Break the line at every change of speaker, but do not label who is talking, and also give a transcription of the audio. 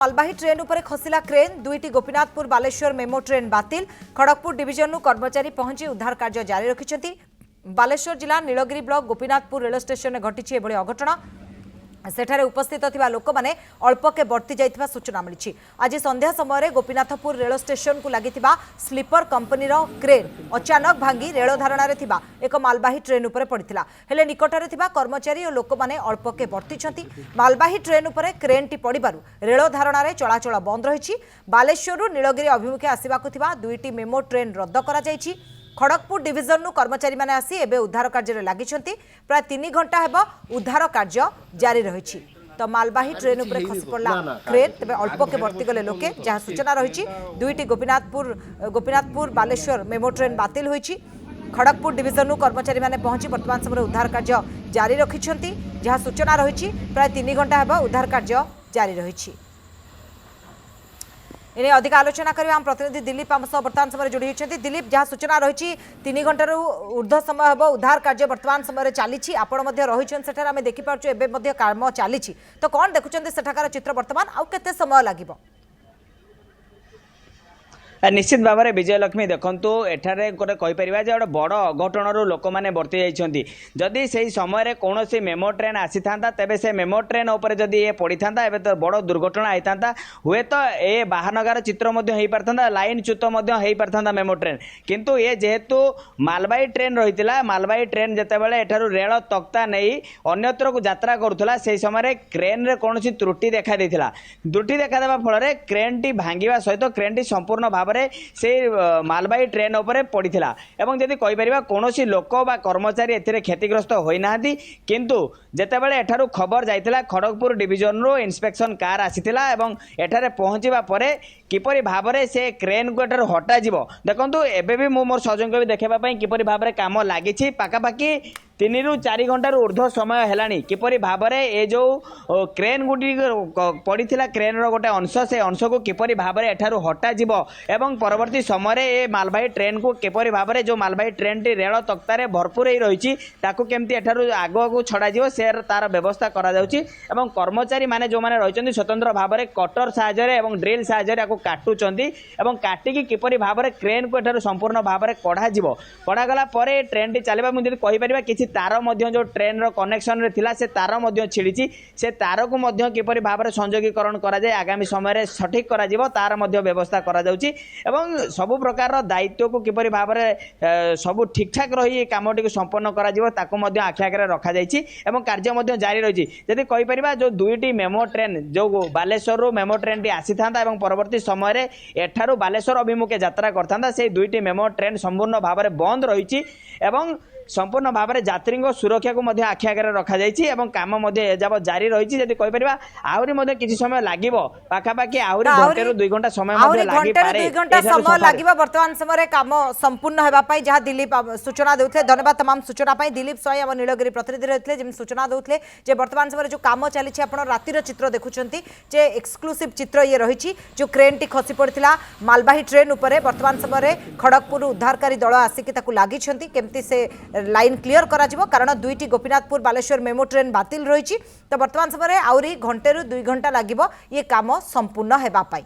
मालवाही train उपर खसला crane दुईटी गोपीनाथपुर बालेश्वर मेमो ट्रेन बातिल खड़गपुर डिविजन कर्मचारी पहुंची उद्धार कार्य जारी रखिंट बालेश्वर जिला Nilgiri block Gopinathpur rail station में घटी एभली अघटन सेठारे उपस्थित थिबा लोक माने अल्पके बर्ती जाइथिबा सूचना मिली। आज संध्या समय गोपीनाथपुर रेल स्टेशन को लागिथिबा स्लीपर कंपनीर क्रेन अचानक भांगी रेल धारणार थिबा एक मालवाही ट्रेन उपरे पड़िथिला हेले निकटरे थिबा कर्मचारी और लोक माने अल्पके बर्तीछंती। मालवाही ट्रेन उपरे क्रेनटी पड़िबारु रेल धारणार चलाचल बंद रहिछि। बालेश्वरु नीलगिरी अभिमुखे आसिबाकु थिबा दुईटी मेमो ट्रेन रद्द करा जाइछि। खड़गपुर डिविजन कर्मचारी माने आसी एबे उद्धार कार्य लागिछंती। प्राय 3 घंटा हेबा उद्धार कार्य जारी रहिछि। तो मालवाही ट्रेन उपरे खसी पड़ला क्रेन तेबे अल्पके बर्ती गले लोके जहाँ सूचना रहिछि दुईटी गोपीनाथपुर बालेश्वर मेमो ट्रेन बातिल होइछि। खड़गपुर डिविजन कर्मचारी माने पहुंची वर्तमान समय उद्धार कार्य जारी रखिछंती। जहाँ सूचना रहिछि प्राय 3 घंटा हेबा उद्धार कार्य जारी रहिछि। इने अधिक आलोचना करिया हम प्रतिनिधि दिलीप आम सह वर्तमान समय जोड़ी होती। दिलीप जहाँ सूचना रही 3 घंटार ऊर्ध्व समय हम उद्धार कार्य वर्तमान समय चली आपण आम देखिपुर एवं काम चली तो कौन देखुं सेठाकार चित्र वर्तमान आउ केते समय लगे
निश्चित भाव में विजयलक्ष्मी देखु एठारे गोटे कहीपर गोटे बड़ अघटन लोक मैंने बर्ती जाइंट जदि से समय कौन मेमो ट्रेन आसी था तेरे से मेमो ट्रेन उपर जदि ये पड़ी था एवं तो बड़ दुर्घटना होता था हुए तो ये बाहनगार चित्र हो पारता लाइन च्युत हो पारता मेमो ट्रेन किंतु ये जेहेतु मालवाही ट्रेन रही मालवाही ट्रेन जितेबाला एठारू रेल तख्ता नहीं अन्यत्र को यात्रा करुला से समय क्रेन रे कौन त्रुटि देखा त्रुटि देखा फल क्रेन टी भांगा सहित क्रेन टी संपूर्ण भाव से मालवाही ट्रेन उपरे पड़ीथिला एवं जदि कहि परिबा कोनोसी लोक बा कर्मचारी एथिरे क्षतिग्रस्त होई नाहंती किंतु जेतेबेले एठारू खबर जाइथिला खड़गपुर डिविजन रो इंस्पेक्शन कार आसीथिला एवं एठारे पहुंचीबा परे किपरि भाबरे से क्रेन को एठारू हटा जिवो देखंतु एबे भी मो मोर सहयोगी भी देखबा पई किपरि भाबरे काम लागिछि पाखापाखि 3 ରୁ 4 घंटार ऊर्ध्व समय है किपरि भाव में ये जो क्रेन गुडी पड़ीथिला क्रेन रो गोटे अंश से अंश को किपरि भाव में एठारू हटा जिवो एवं परवर्ती समय ये मालवाही ट्रेन को किपरि भाव में जो मालवाही ट्रेन टी रेल तख्तार भरपूर रही केमती एठारू आगू छड़ा जिवो से तार व्यवस्था करा जाउची एवं कर्मचारी माने जो माने रहिचंती स्वतंत्र भाव में कटर साहाय्य एवं ड्रिल साहाय्य काटुचंती एवं काटिकी किपरि भाव में क्रेन को एठारू संपूर्ण भाव में कढ़ा जिवो कढ़ागला परे ट्रेन टी चलिबा मुझे कहि परिबा किछि तार जो ट्रेन रो कनेक्शन रे थिला से तार छिड़ी से तार को किपरि भाव में संयोगीकरण करा जाए आगामी समय सठिक करा जिवो तार व्यवस्था करा जाउची एवं सबु प्रकार दायित्व को किपरि भाव में सबु ठीक ठाक रही कामटी को संपन्न करा जिवो ताको मध्य आखि आगे रखा जाइछि एवं कार्य जारी रही जदि कहि परिबा जो दुईटी मेमो ट्रेन जो बालेश्वर रो मेमो ट्रेन टी आसी थांता एवं परवर्ती समय एठारू बालेश्वर अभिमुखे यात्रा करथांता से दुईटी मेमो ट्रेन संपूर्ण भाव में बंद रही एवं संपूर्ण भाव में यात्री सुरक्षा को आखि आगे रखा जाइए काम एजाब जारी रही जदि आहरी किसी समय लगे पाखापाखि घंटे 2 घंटा समय
वर्तमान समय काम संपूर्ण होगापाई जहाँ दिलीप सूचना देते धन्यवाद तमाम सूचना दिलीप स्वयं आम नीलगिरी प्रतिनिधि रही जमी सूचना देते वर्तमान समय जो काम चली रातिर चित्र देखुं जे एक्सक्लूसिव चित्र ये रही जो क्रेन टी खसी पड़ा मालवाही ट्रेन उपरे वर्तमान समय खड़गपुर उद्धारकारी दल आसिक लगी केमती से लाइन क्लियर करा जिवो कारण दुईटी गोपीनाथपुर बालेश्वर मेमो ट्रेन बातिल रही तो वर्तमान समय आउरी घंटे 2 घंटा लगिबो ये काम संपूर्ण हेबा पाई।